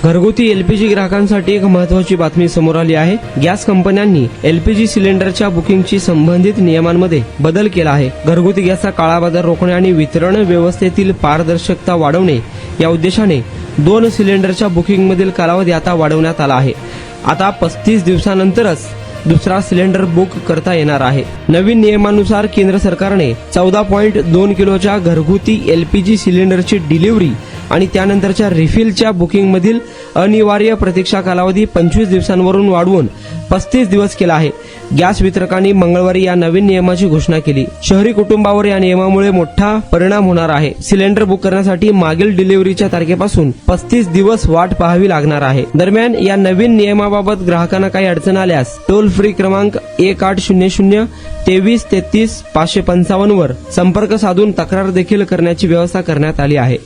घरगुती एलपीजी ग्राहकांसाठी एक महत्त्वाची बातमी समोर आली आहे। गॅस कंपन्यांनी एलपीजी सिलेंडरच्या बुकिंगची संबंधित नियमांमध्ये बदल केला आहे। घरगुती गॅसचा काळाबाजार रोखणे आणि वितरण व्यवस्थेतील पारदर्शकता वाढवणे या उद्देशाने 2 सिलेंडरच्या बुकिंगमधील कालावधी आता वाढवण्यात आला आहे। आता 35 दिवसानंतरच दुसरा सिलेंडर बुक करता येणार आहे। नवीन नियमानुसार केंद्र सरकारने 14.2 किलोच्या घरगुती एलपीजी सिलेंडरची डिलिव्हरी आणि त्यानंतरच्या रिफिलच्या बुकिंगमधील अनिवार्य प्रतीक्षा कालावधी 25 दिवसांवरून वाढवून 35 दिवस केला आहे। गॅस वितरकांनी मंगळवारी या नवीन नियमाची घोषणा केली। शहरी कुटुंबावर या नियमामुळे मोठा परिणाम होणार आहे। सिलेंडर बुक करण्यासाठी मागील डिलिव्हरीच्या तारखेपासून 35 दिवस वाट पाहावी लागणार आहे। दरम्यान या नवीन नियमाबाबत ग्राहकांना काही अडचण आल्यास टोल फ्री क्रमांक 1800 23 33 555 वर संपर्क साधून तक्रार देखील करण्याची व्यवस्था करण्यात आली आहे।